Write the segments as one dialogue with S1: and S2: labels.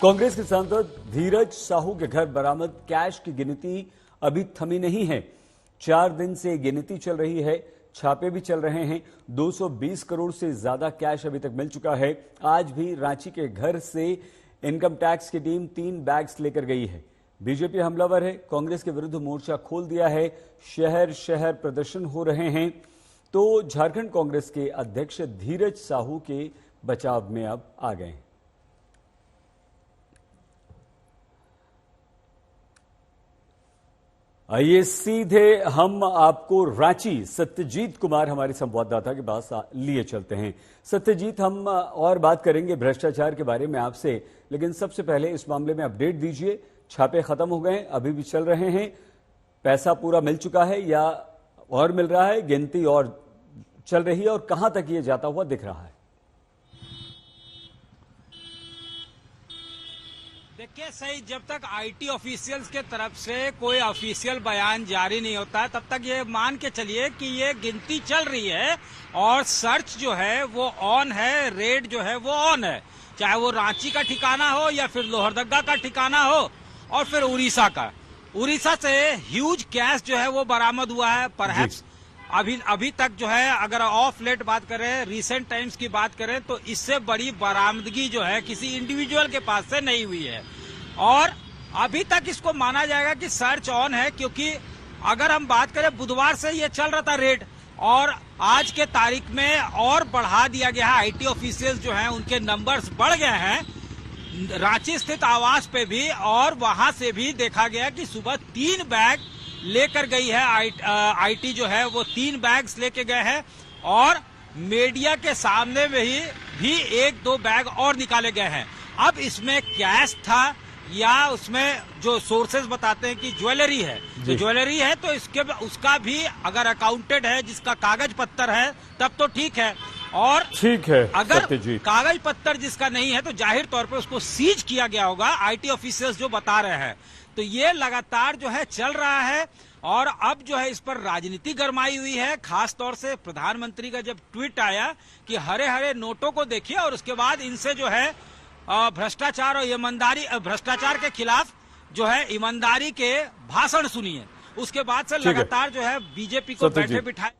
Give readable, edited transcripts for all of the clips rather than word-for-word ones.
S1: कांग्रेस के सांसद धीरज साहू के घर बरामद कैश की गिनती अभी थमी नहीं है। 4 दिन से गिनती चल रही है, छापे भी चल रहे हैं। 220 करोड़ से ज्यादा कैश अभी तक मिल चुका है। आज भी रांची के घर से इनकम टैक्स की टीम 3 बैग्स लेकर गई है। बीजेपी हमलावर है, कांग्रेस के विरुद्ध मोर्चा खोल दिया है, शहर शहर प्रदर्शन हो रहे हैं। तो झारखंड कांग्रेस के अध्यक्ष धीरज साहू के बचाव में अब आ गए हैं। आइए सीधे हम आपको रांची सत्यजीत कुमार हमारे संवाददाता के पास लिए चलते हैं। सत्यजीत, हम और बात करेंगे भ्रष्टाचार के बारे में आपसे, लेकिन सबसे पहले इस मामले में अपडेट दीजिए। छापे खत्म हो गए, अभी भी चल रहे हैं? पैसा पूरा मिल चुका है या और मिल रहा है? गिनती और चल रही है और कहां तक ये जाता हुआ दिख रहा है?
S2: देखिए सही, जब तक आईटी ऑफिशियल्स के तरफ से कोई ऑफिशियल बयान जारी नहीं होता है, तब तक ये मान के चलिए कि ये गिनती चल रही है और सर्च जो है वो ऑन है, रेड जो है वो ऑन है। चाहे वो रांची का ठिकाना हो या फिर लोहरदगा का ठिकाना हो और फिर उड़ीसा का। उड़ीसा से ह्यूज कैश जो है वो बरामद हुआ है। परहैप्स अभी तक जो है, अगर ऑफ लेट बात करें, रिसेंट टाइम्स की बात करें, तो इससे बड़ी बरामदगी जो है किसी इंडिविजुअल के पास से नहीं हुई है। और अभी तक इसको माना जाएगा कि सर्च ऑन है, क्योंकि अगर हम बात करें, बुधवार से ये चल रहा था रेड और आज के तारीख में और बढ़ा दिया गया है। आईटी ऑफिशियल्स जो हैं उनके नंबर्स बढ़ गए हैं रांची स्थित आवास पे भी, और वहां से भी देखा गया कि सुबह 3 बैग लेकर गई है आईटी जो है वो 3 बैग्स लेके गए हैं। और मीडिया के सामने में ही भी 1-2 बैग और निकाले गए हैं। अब इसमें कैश था या उसमें जो सोर्सेज बताते हैं कि ज्वेलरी है, तो ज्वेलरी है तो उसका भी अगर अकाउंटेड है, जिसका कागज पत्तर है, तब तो ठीक है। और
S1: ठीक है,
S2: अगर कागज पत्तर जिसका नहीं है तो जाहिर तौर पे उसको सीज किया गया होगा, आईटी ऑफिसर्स जो बता रहे हैं। तो ये लगातार जो है चल रहा है और अब जो है इस पर राजनीति गरमाई हुई है। खास तौर से प्रधानमंत्री का जब ट्वीट आया कि हरे हरे नोटों को देखिए और उसके बाद इनसे जो है भ्रष्टाचार और ईमानदारी, भ्रष्टाचार के खिलाफ जो है ईमानदारी के भाषण सुनिए, उसके बाद से लगातार जो है बीजेपी को बैठे बिठाए।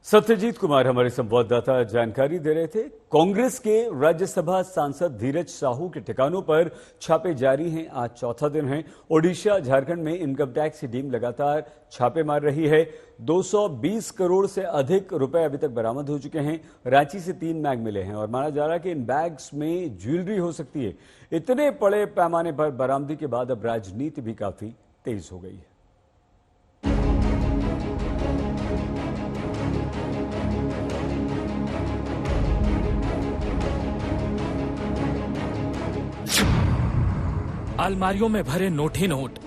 S1: सत्यजीत कुमार हमारे संवाददाता जानकारी दे रहे थे। कांग्रेस के राज्यसभा सांसद धीरज साहू के ठिकानों पर छापे जारी हैं। आज चौथा दिन है। ओडिशा, झारखंड में इनकम टैक्स की टीम लगातार छापे मार रही है। 220 करोड़ से अधिक रुपए अभी तक बरामद हो चुके हैं। रांची से 3 बैग मिले हैं और माना जा रहा है कि इन बैग्स में ज्वेलरी हो सकती है। इतने बड़े पैमाने पर बरामदी के बाद अब राजनीति भी काफी तेज हो गई है।
S3: अलमारियों में भरे नोट ही नोट।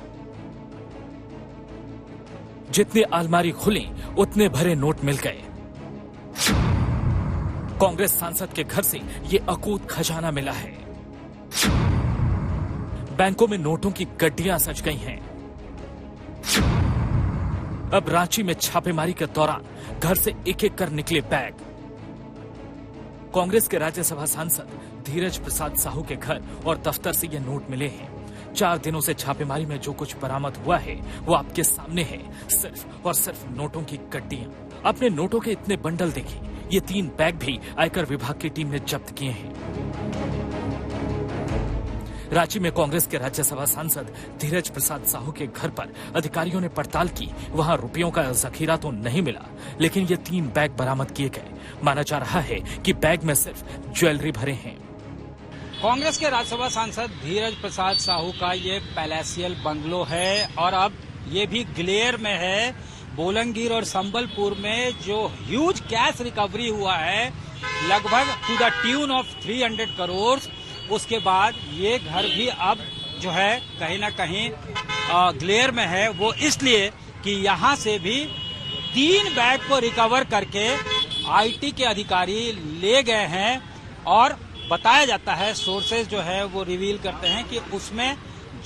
S3: जितनी अलमारी खुली उतने भरे नोट मिल गए। कांग्रेस सांसद के घर से ये अकूत खजाना मिला है। बैंकों में नोटों की गड्डियां सज गई हैं। अब रांची में छापेमारी के दौरान घर से एक एक कर निकले बैग। कांग्रेस के राज्यसभा सांसद धीरज प्रसाद साहू के घर और दफ्तर से ये नोट मिले हैं। 4 दिनों से छापेमारी में जो कुछ बरामद हुआ है वो आपके सामने है। सिर्फ और सिर्फ नोटों की गड्डियां। अपने नोटों के इतने बंडल देखिए। ये 3 बैग भी आयकर विभाग की टीम ने जब्त किए हैं। रांची में कांग्रेस के राज्यसभा सांसद धीरज प्रसाद साहू के घर पर अधिकारियों ने पड़ताल की। वहां रुपयों का जखीरा तो नहीं मिला, लेकिन ये 3 बैग बरामद किए गए। माना जा रहा है कि बैग में सिर्फ ज्वेलरी भरे हैं।
S2: कांग्रेस के राज्यसभा सांसद धीरज प्रसाद साहू का ये पैलेसियल बंगलो है और अब ये भी ग्लेयर में है। बोलंगीर और संबलपुर में जो ह्यूज कैश रिकवरी हुआ है, लगभग to the tune of 300 crore, उसके बाद ये घर भी अब जो है कहीं ना कहीं ग्लेयर में है। वो इसलिए कि यहाँ से भी 3 बैग को रिकवर करके आईटी के अधिकारी ले गए हैं और बताया जाता है, सोर्सेज जो है वो रिवील करते हैं कि उसमें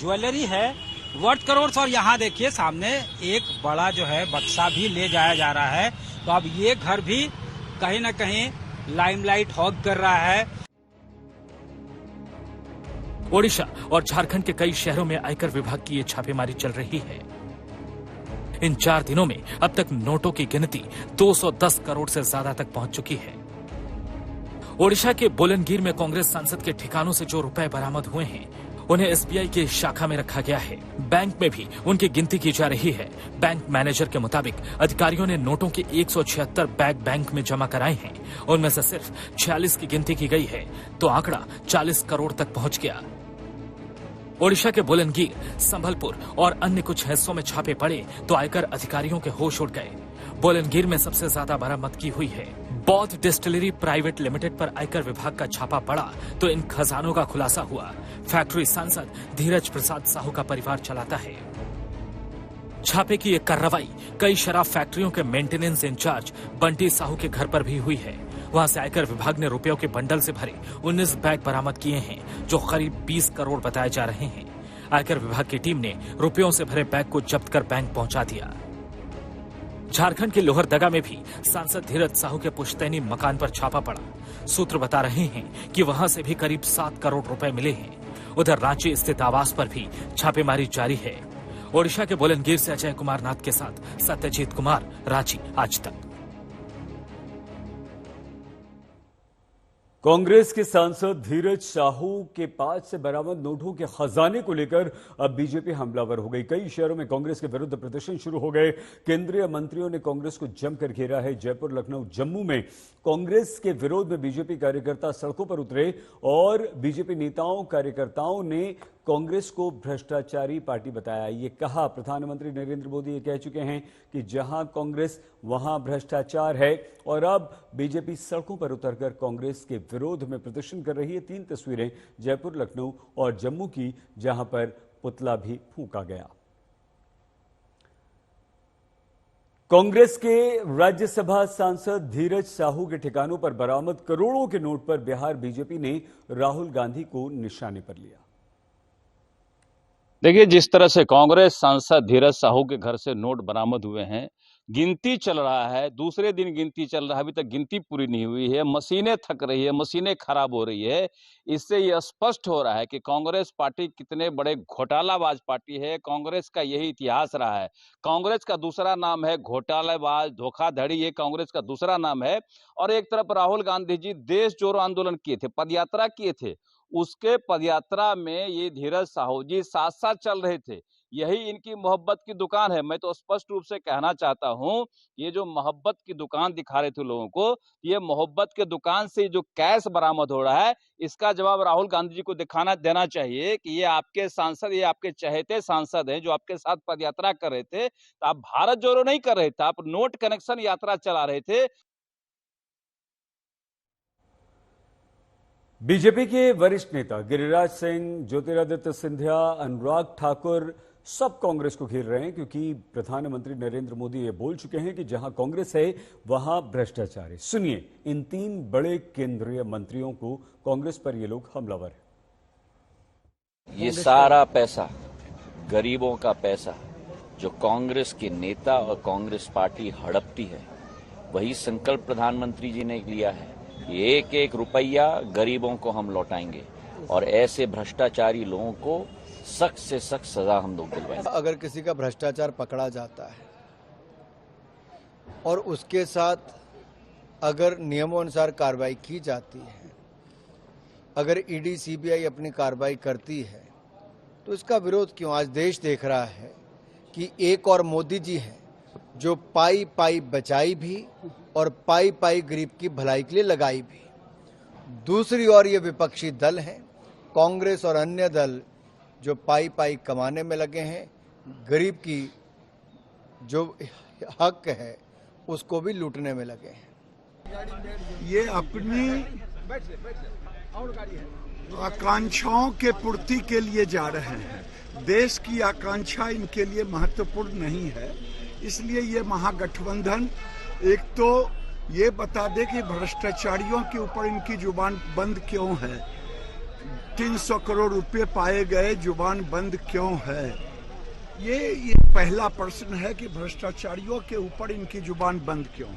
S2: ज्वेलरी है वर्थ करोड़। और यहाँ देखिए सामने एक बड़ा जो है बक्सा भी ले जाया जा रहा है। तो अब ये घर भी कहीं ना कहीं लाइमलाइट हॉग कर रहा है।
S3: ओडिशा और झारखंड के कई शहरों में आयकर विभाग की ये छापेमारी चल रही है। इन 4 दिनों में अब तक नोटों की गिनती 210 करोड़ से ज्यादा तक पहुंच चुकी है। ओडिशा के बोलनगिर में कांग्रेस सांसद के ठिकानों से जो रुपए बरामद हुए हैं, उन्हें एसबीआई की शाखा में रखा गया है। बैंक में भी उनकी गिनती की जा रही है। बैंक मैनेजर के मुताबिक अधिकारियों ने नोटों के 176 बैग बैंक में जमा कराए हैं। उनमें से सिर्फ 46 की गिनती की गई है, तो आंकड़ा 40 करोड़ तक पहुंच गया। ओडिशा के बोलनगिर, संभलपुर और अन्य कुछ हिस्सों में छापे पड़े तो आयकर अधिकारियों के होश उड़ गए। बोलनगिर में सबसे ज्यादा बरामदगी हुई है। बौद्ध डिस्टिलरी प्राइवेट लिमिटेड पर आयकर विभाग का छापा पड़ा तो इन खजानों का खुलासा हुआ। फैक्ट्री सांसद धीरज प्रसाद साहू का परिवार चलाता है। छापे की एक कार्रवाई कई शराब फैक्ट्रियों के मेंटेनेंस इंचार्ज बंटी साहू के घर पर भी हुई है। वहां से आयकर विभाग ने रुपयों के बंडल से भरे 19 बैग बरामद किए हैं, जो करीब 20 करोड़ बताए जा रहे हैं। आयकर विभाग की टीम ने रुपयों से भरे बैग को जब्त कर बैंक पहुंचा दिया। झारखंड के लोहरदगा में भी सांसद धीरज साहू के पुश्तैनी मकान पर छापा पड़ा। सूत्र बता रहे हैं कि वहां से भी करीब 7 करोड़ रुपए मिले हैं। उधर रांची स्थित आवास पर भी छापेमारी जारी है। ओडिशा के बोलनगिर से अजय कुमार नाथ के साथ सत्यजीत कुमार, रांची, आज तक।
S1: कांग्रेस के सांसद धीरज साहू के पास से बरामद नोटों के खजाने को लेकर अब बीजेपी हमलावर हो गई। कई शहरों में कांग्रेस के विरुद्ध प्रदर्शन शुरू हो गए। केंद्रीय मंत्रियों ने कांग्रेस को जमकर घेरा है। जयपुर, लखनऊ, जम्मू में कांग्रेस के विरोध में बीजेपी कार्यकर्ता सड़कों पर उतरे और बीजेपी नेताओं कार्यकर्ताओं ने कांग्रेस को भ्रष्टाचारी पार्टी बताया। ये कहा, प्रधानमंत्री नरेंद्र मोदी ये कह चुके हैं कि जहां कांग्रेस वहां भ्रष्टाचार है, और अब बीजेपी सड़कों पर उतरकर कांग्रेस के विरोध में प्रदर्शन कर रही है। 3 तस्वीरें जयपुर, लखनऊ और जम्मू की, जहां पर पुतला भी फूंका गया। कांग्रेस के राज्यसभा सांसद धीरज साहू के ठिकानों पर बरामद करोड़ों के नोट पर बिहार बीजेपी ने राहुल गांधी को निशाने पर लिया।
S4: देखिए, जिस तरह से कांग्रेस सांसद धीरज साहू के घर से नोट बरामद हुए हैं, गिनती चल रहा है, दूसरे दिन गिनती चल रहा है, अभी तक गिनती पूरी नहीं हुई है, मशीनें थक रही है, मशीनें खराब हो रही है। इससे यह स्पष्ट हो रहा है कि कांग्रेस पार्टी कितने बड़े घोटालाबाज पार्टी है। कांग्रेस का यही इतिहास रहा है। कांग्रेस का दूसरा नाम है घोटालाबाज, धोखाधड़ी, ये कांग्रेस का दूसरा नाम है। और एक तरफ राहुल गांधी जी देश जोड़ो आंदोलन किए थे, पदयात्रा किए थे, उसके पदयात्रा में ये धीरज साहू जी साथ साथ चल रहे थे। यही इनकी मोहब्बत की दुकान है। मैं तो स्पष्ट रूप से कहना चाहता हूं, ये जो मोहब्बत की दुकान दिखा रहे थे लोगों को, ये मोहब्बत के दुकान से जो कैश बरामद हो रहा है, इसका जवाब राहुल गांधी जी को देना चाहिए कि ये आपके सांसद, ये आपके चहेते सांसद हैं जो आपके साथ पदयात्रा कर रहे थे। तो आप भारत जोड़ो नहीं कर रहे थे, आप नोट कनेक्शन यात्रा चला रहे थे।
S1: बीजेपी के वरिष्ठ नेता गिरिराज सिंह, ज्योतिरादित्य सिंधिया, अनुराग ठाकुर सब कांग्रेस को घेर रहे हैं, क्योंकि प्रधानमंत्री नरेंद्र मोदी ये बोल चुके हैं कि जहां कांग्रेस है वहां भ्रष्टाचार है। सुनिए इन 3 बड़े केंद्रीय मंत्रियों को कांग्रेस पर ये लोग हमलावर हैं।
S5: ये सारा पैसा, गरीबों का पैसा जो कांग्रेस के नेता और कांग्रेस पार्टी हड़पती है, वही संकल्प प्रधानमंत्री जी ने लिया है। एक एक रुपया गरीबों को हम लौटाएंगे और ऐसे भ्रष्टाचारी लोगों को सख्त से सख्त सजा हम लोग दिलवाएंगे।
S6: अगर किसी का भ्रष्टाचार पकड़ा जाता है और उसके साथ अगर नियमों अनुसार कार्रवाई की जाती है, अगर ईडी सीबीआई अपनी कार्रवाई करती है, तो इसका विरोध क्यों? आज देश देख रहा है कि एक और मोदी जी हैं जो पाई पाई बचाई भी और पाई पाई गरीब की भलाई के लिए लगाई भी। दूसरी ओर ये विपक्षी दल हैं, कांग्रेस और अन्य दल, जो पाई पाई कमाने में लगे हैं, गरीब की जो हक है उसको भी लूटने में लगे हैं।
S7: ये अपनी आकांक्षाओं के पूर्ति के लिए जा रहे हैं। देश की आकांक्षा इनके लिए महत्वपूर्ण नहीं है, इसलिए ये महागठबंधन एक तो ये बता दे कि भ्रष्टाचारियों के ऊपर इनकी जुबान बंद क्यों है, 300 करोड़ रुपए पाए गए, जुबान बंद क्यों है। ये पहला प्रश्न है कि भ्रष्टाचारियों के ऊपर इनकी जुबान बंद क्यों।